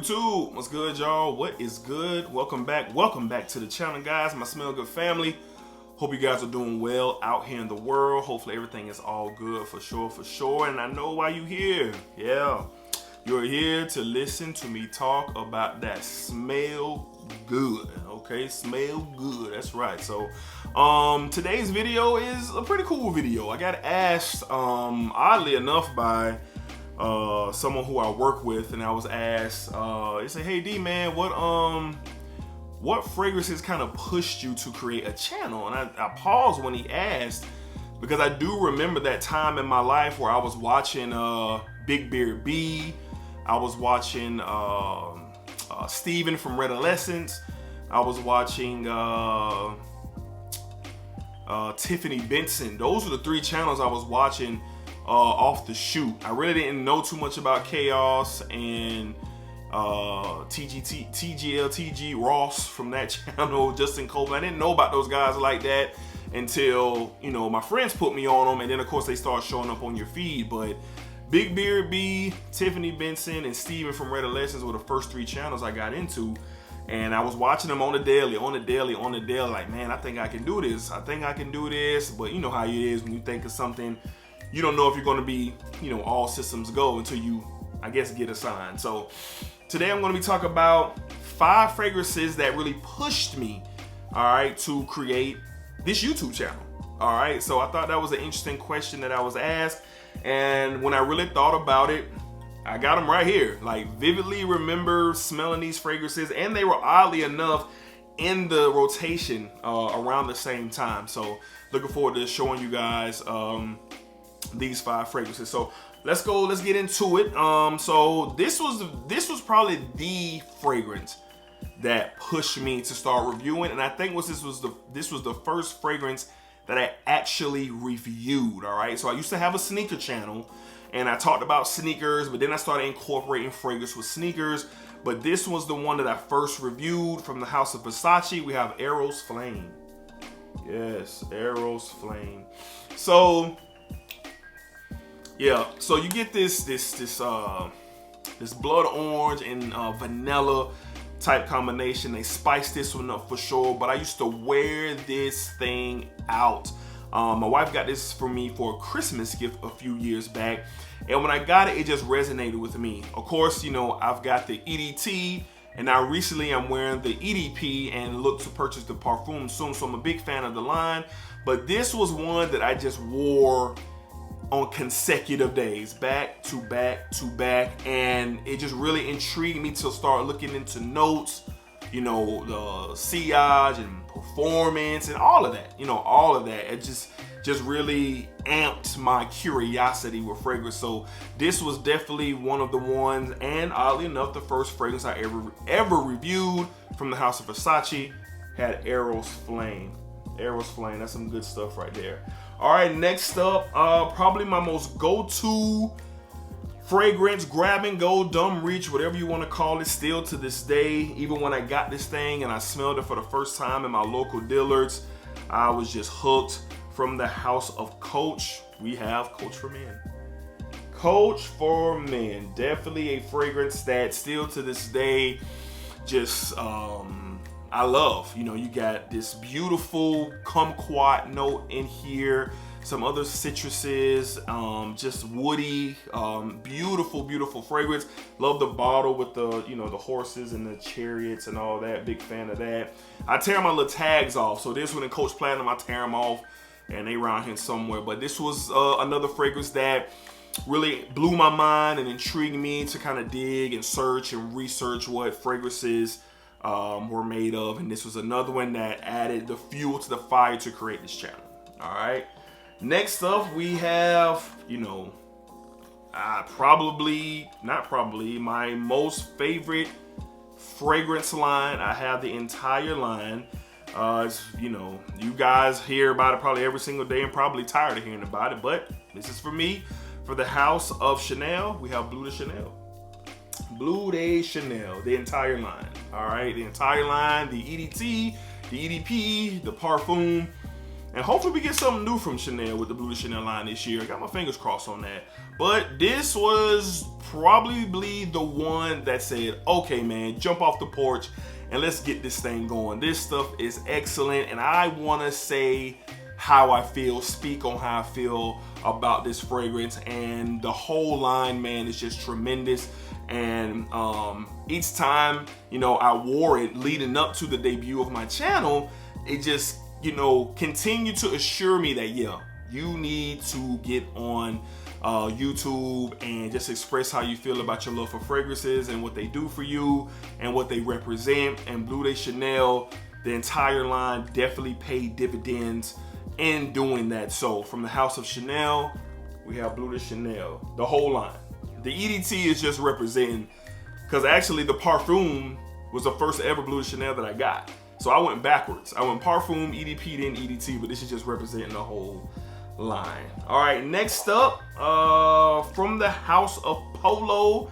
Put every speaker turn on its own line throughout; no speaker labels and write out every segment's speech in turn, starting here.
YouTube, what's good, y'all? What is good? Welcome back to the channel, guys. My Smell Good family. Hope you guys are doing well out here in the world. Hopefully everything is all good for sure. And I know why you here. Yeah, you're here to listen to me talk about that smell good. Okay, smell good. That's right. So today's video is a pretty cool video. I got asked oddly enough by someone who I work with, and I was asked, they said, "Hey D man, what fragrances kind of pushed you to create a channel?" And I paused when he asked, because I do remember that time in my life where I was watching Big Beard B, I was watching Steven from Red Intense, I was watching Tiffany Benson. Those were the three channels I was watching off the shoot. I really didn't know too much about Chaos and TGLTG Ross from that channel, Justin Copeland. I didn't know about those guys like that until, you know, my friends put me on them, and then of course they start showing up on your feed. But Big Beard B, Tiffany Benson, and Steven from Red Lessons were the first three channels I got into. And I was watching them on the daily, like, man, I think I can do this. But you know how it is when you think of something, you don't know if you're going to be, you know, all systems go until you, I guess, get assigned. So today I'm going to be talking about 5 fragrances that really pushed me, all right, to create this YouTube channel. All right, so I thought that was an interesting question that I was asked, and when I really thought about it, I got them right here. Like, vividly remember smelling these fragrances, and they were oddly enough in the rotation around the same time. So looking forward to showing you guys these 5 fragrances. So let's get into it. So this was probably the fragrance that pushed me to start reviewing, and I think this was the first fragrance that I actually reviewed. All right, so I used to have a sneaker channel, and I talked about sneakers, but then I started incorporating fragrance with sneakers. But this was the one that I first reviewed from the house of Versace. We have Eros Flame. Yes, Eros Flame. So yeah, so you get this blood orange and vanilla type combination. They spiced this one up for sure, but I used to wear this thing out. My wife got this for me for a Christmas gift a few years back, and when I got it, it just resonated with me. Of course, you know, I've got the EDT, and now recently I'm wearing the EDP and look to purchase the Parfum soon, so I'm a big fan of the line. But this was one that I just wore on consecutive days, back to back to back, and it just really intrigued me to start looking into notes, you know, the sillage and performance and all of that, you know, all of that. It just really amped my curiosity with fragrance. So this was definitely one of the ones, and oddly enough, the first fragrance I ever reviewed from the house of Versace had Eros Flame. Eros Flame, that's some good stuff right there. All right, next up, probably my most go-to fragrance, grab and go, dumb reach, whatever you want to call it, still to this day. Even when I got this thing and I smelled it for the first time in my local Dillard's, I was just hooked. From the house of Coach, we have Coach for Men. Coach for Men, definitely a fragrance that still to this day, just I love. You know, you got this beautiful kumquat note in here, some other citruses, just woody, beautiful fragrance. Love the bottle with the, you know, the horses and the chariots and all that. Big fan of that. I tear my little tags off, so this one in Coach Platinum, I tear them off and they around here somewhere. But this was another fragrance that really blew my mind and intrigued me to kind of dig and search and research what fragrances were made of, and this was another one that added the fuel to the fire to create this channel. All right, next up we have, you know, my most favorite fragrance line. I have the entire line. You know, you guys hear about it probably every single day and probably tired of hearing about it, but this is for me. For the house of Chanel, we have Bleu de Chanel. Bleu de Chanel, the entire line. All right, the entire line, the EDT, the EDP, the Parfum, And hopefully we get something new from Chanel with the Blue de Chanel line this year. I got my fingers crossed on that. But this was probably the one that said, okay, man, jump off the porch and let's get this thing going. This stuff is excellent, and I want to say how I feel, speak on how I feel about this fragrance. And the whole line, man, is just tremendous. And each time, you know, I wore it leading up to the debut of my channel, it just, you know, continued to assure me that, yeah, you need to get on YouTube and just express how you feel about your love for fragrances and what they do for you and what they represent. And Bleu de Chanel, the entire line, definitely paid dividends in doing that. So from the house of Chanel, we have Bleu de Chanel, the whole line. The EDT is just representing, because actually the Parfum was the first ever Bleu de Chanel that I got. So I went backwards. I went Parfum, EDP, then EDT, but this is just representing the whole line. All right, next up, from the house of Polo.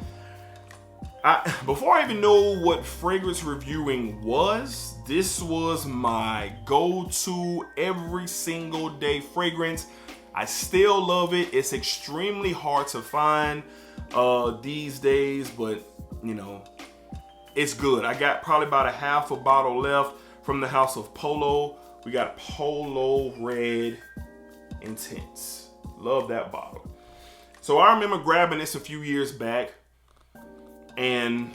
Before I even know what fragrance reviewing was, this was my go-to every single day fragrance. I still love it. It's extremely hard to find these days, but you know, it's good. I got probably about a half a bottle left from the house of Polo. We got Polo Red Intense. Love that bottle. So I remember grabbing this a few years back and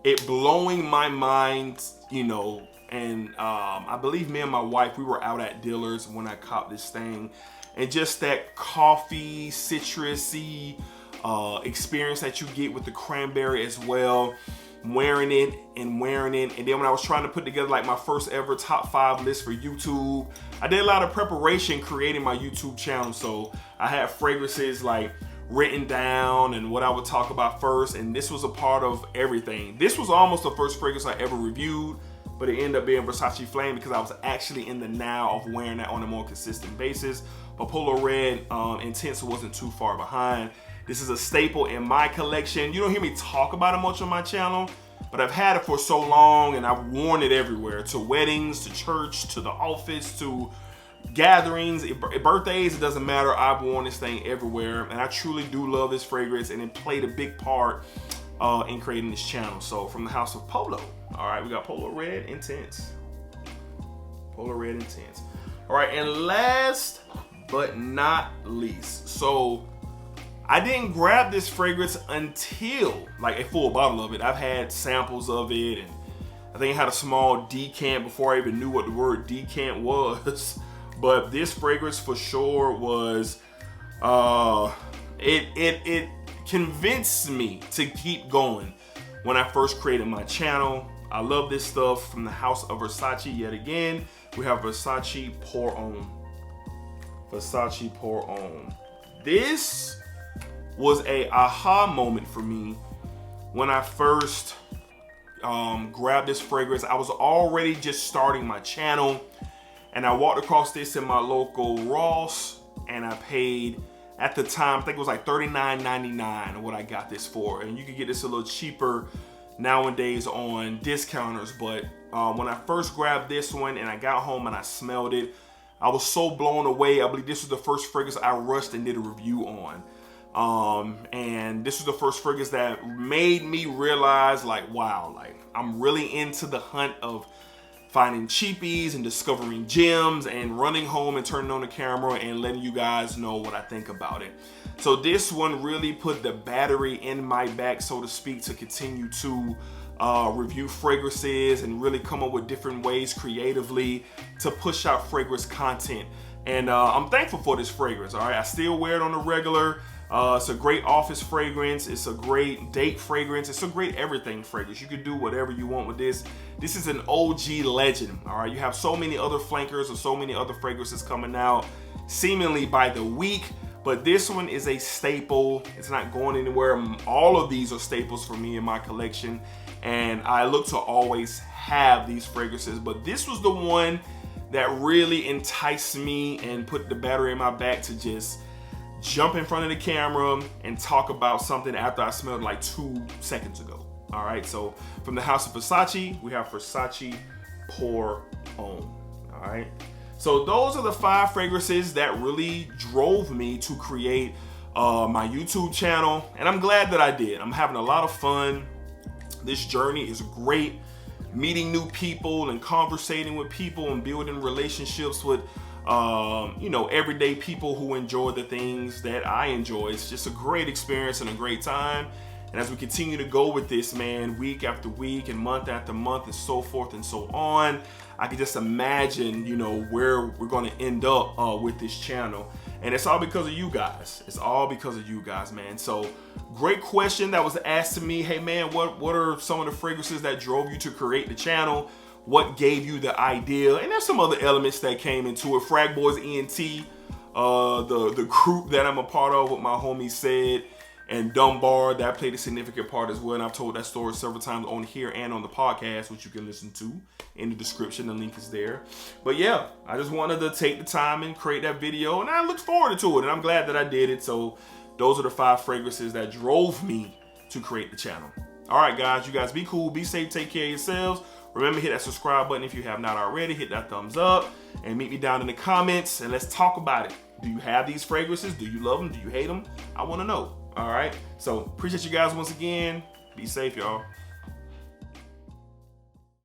it blowing my mind, you know, and I believe me and my wife, we were out at Dillard's when I caught this thing, and just that coffee, citrusy experience that you get with the cranberry as well. Wearing it, and then when I was trying to put together like my first ever top 5 list for YouTube, I did a lot of preparation creating my YouTube channel. So I had fragrances like written down and what I would talk about first, and this was a part of everything. This was almost the first fragrance I ever reviewed, but it ended up being Versace Flame because I was actually in the now of wearing that on a more consistent basis. But Polo Red Intense wasn't too far behind. This is a staple in my collection. You don't hear me talk about it much on my channel, but I've had it for so long and I've worn it everywhere, to weddings, to church, to the office, to gatherings, birthdays, it doesn't matter. I've worn this thing everywhere, and I truly do love this fragrance, and it played a big part in creating this channel. So from the house of Polo, all right, we got Polo Red Intense. Polo Red Intense. All right, and last but not least, so I didn't grab this fragrance until like a full bottle of it. I've had samples of it, and I think I had a small decant before I even knew what the word decant was. But this fragrance for sure was, it convinced me to keep going when I first created my channel. I love this stuff from the house of Versace yet again. We have Versace Pour Homme. Versace Pour Homme. This was a aha moment for me when I first grabbed this fragrance. I was already just starting my channel, and I walked across this in my local Ross, and I paid, at the time, I think it was like $39.99 what I got this for. And you can get this a little cheaper nowadays on discounters, but when I first grabbed this one and I got home and I smelled it, I was so blown away. I believe this was the first fragrance I rushed and did a review on. And this was the first fragrance that made me realize, like, wow, like I'm really into the hunt of finding cheapies and discovering gems and running home and turning on the camera and letting you guys know what I think about it. So this one really put the battery in my back, so to speak, to continue to review fragrances and really come up with different ways creatively to push out fragrance content. And I'm thankful for this fragrance, all right? I still wear it on the regular. It's a great office fragrance. It's a great date fragrance. It's a great everything fragrance. You can do whatever you want with this. This is an OG legend, all right? You have so many other flankers or so many other fragrances coming out seemingly by the week, but this one is a staple. It's not going anywhere. All of these are staples for me in my collection, and I look to always have these fragrances, but this was the one that really enticed me and put the battery in my back to just jump in front of the camera and talk about something after I smelled like 2 seconds ago. All right, so from the house of Versace, we have Versace Pour Homme. All right, So those are the 5 fragrances that really drove me to create my YouTube channel, and I'm glad that I did. I'm having a lot of fun. This journey is great. Meeting new people and conversating with people and building relationships with everyday people who enjoy the things that I enjoy. It's just a great experience and a great time. And as we continue to go with this, man, week after week and month after month and so forth and so on, I can just imagine, where we're going to end up with this channel. And it's all because of you guys. It's all because of you guys, man. So great question that was asked to me. Hey, man, what are some of the fragrances that drove you to create the channel? What gave you the idea? And there's some other elements that came into it. Frag Boys ENT, the group that I'm a part of with my homie Said, and Dunbar, that played a significant part as well. And I've told that story several times on here and on the podcast, which you can listen to in the description. The link is there. But yeah, I just wanted to take the time and create that video, and I looked forward to it, and I'm glad that I did it. So those are the 5 fragrances that drove me to create the channel. All right, guys, you guys be cool, be safe, take care of yourselves. Remember, hit that subscribe button if you have not already. Hit that thumbs up and meet me down in the comments, and let's talk about it. Do you have these fragrances? Do you love them? Do you hate them? I want to know. All right. So appreciate you guys once again. Be safe, y'all.